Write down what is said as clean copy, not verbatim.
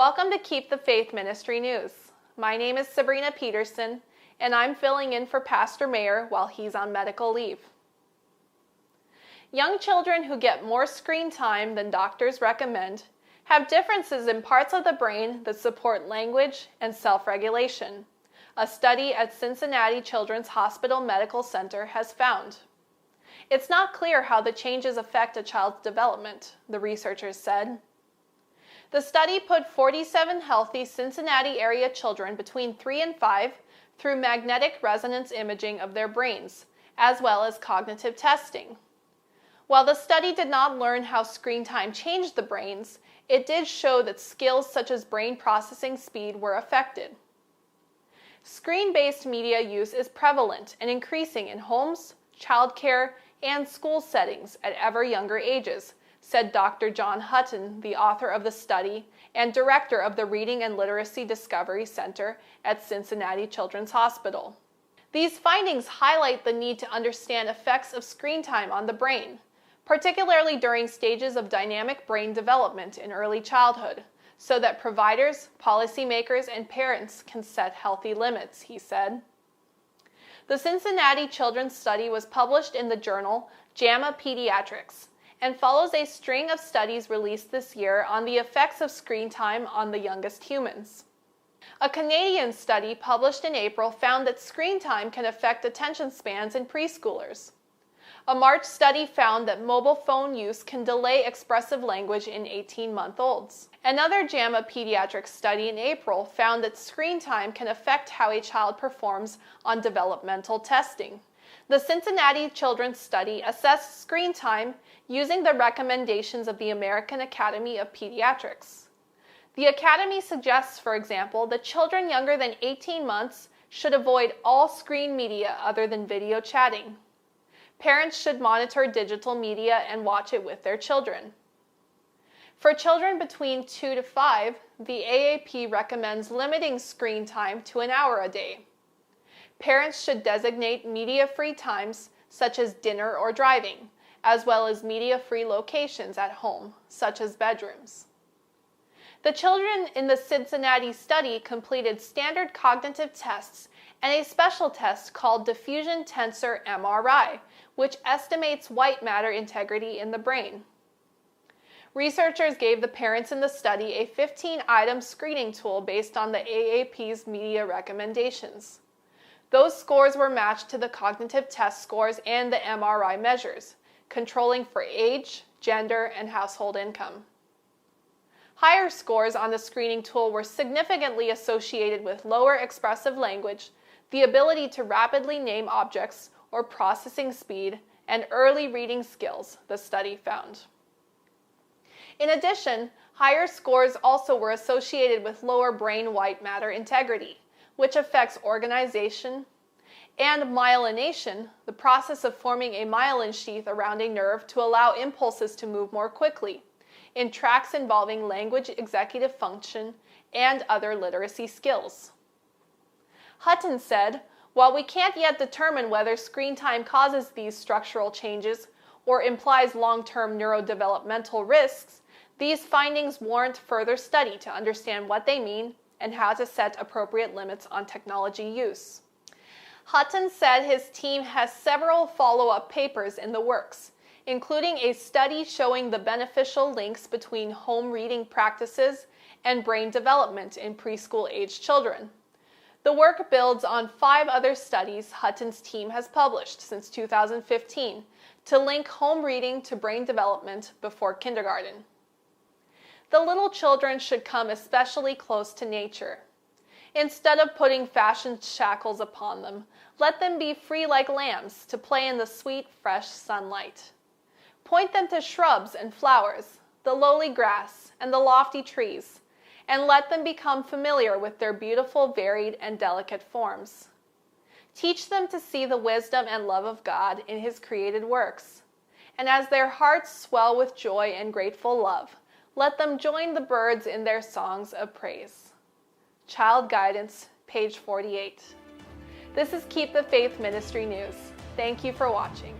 Welcome to Keep the Faith Ministry News. My name is Sabrina Peterson, and I'm filling in for Pastor Mayer while he's on medical leave. Young children who get more screen time than doctors recommend have differences in parts of the brain that support language and self-regulation, a study at Cincinnati Children's Hospital Medical Center has found. It's not clear how the changes affect a child's development, the researchers said. The study put 47 healthy Cincinnati area children between 3 and 5 through magnetic resonance imaging of their brains, as well as cognitive testing. While the study did not learn how screen time changed the brains, it did show that skills such as brain processing speed were affected. Screen-based media use is prevalent and increasing in homes, childcare, and school settings at ever younger ages, said Dr. John Hutton, the author of the study and director of the Reading and Literacy Discovery Center at Cincinnati Children's Hospital. These findings highlight the need to understand effects of screen time on the brain, particularly during stages of dynamic brain development in early childhood, so that providers, policymakers, and parents can set healthy limits, he said. The Cincinnati Children's study was published in the journal JAMA Pediatrics and follows a string of studies released this year on the effects of screen time on the youngest humans. A Canadian study published in April found that screen time can affect attention spans in preschoolers. A March study found that mobile phone use can delay expressive language in 18-month-olds. Another JAMA Pediatrics study in April found that screen time can affect how a child performs on developmental testing. The Cincinnati Children's Study assessed screen time using the recommendations of the American Academy of Pediatrics. The Academy suggests, for example, that children younger than 18 months should avoid all screen media other than video chatting. Parents should monitor digital media and watch it with their children. For children between 2 to 5, the AAP recommends limiting screen time to an hour a day. Parents should designate media-free times, such as dinner or driving, as well as media-free locations at home, such as bedrooms. The children in the Cincinnati study completed standard cognitive tests and a special test called diffusion tensor MRI, which estimates white matter integrity in the brain. Researchers gave the parents in the study a 15-item screening tool based on the AAP's media recommendations. Those scores were matched to the cognitive test scores and the MRI measures, controlling for age, gender, and household income. Higher scores on the screening tool were significantly associated with lower expressive language, the ability to rapidly name objects or processing speed, and early reading skills, the study found. In addition, higher scores also were associated with lower brain white matter integrity, which affects organization, and myelination, the process of forming a myelin sheath around a nerve to allow impulses to move more quickly, in tracks involving language executive function and other literacy skills. Hutton said, "While we can't yet determine whether screen time causes these structural changes or implies long-term neurodevelopmental risks, these findings warrant further study to understand what they mean and how to set appropriate limits on technology use." Hutton said his team has several follow-up papers in the works, including a study showing the beneficial links between home reading practices and brain development in preschool-aged children. The work builds on 5 other studies Hutton's team has published since 2015 to link home reading to brain development before kindergarten. The little children should come especially close to nature. Instead of putting fashion shackles upon them, let them be free like lambs to play in the sweet, fresh sunlight. Point them to shrubs and flowers, the lowly grass, and the lofty trees, and let them become familiar with their beautiful, varied, and delicate forms. Teach them to see the wisdom and love of God in His created works, and as their hearts swell with joy and grateful love, let them join the birds in their songs of praise. Child Guidance, page 48. This is Keep the Faith Ministry News. Thank you for watching.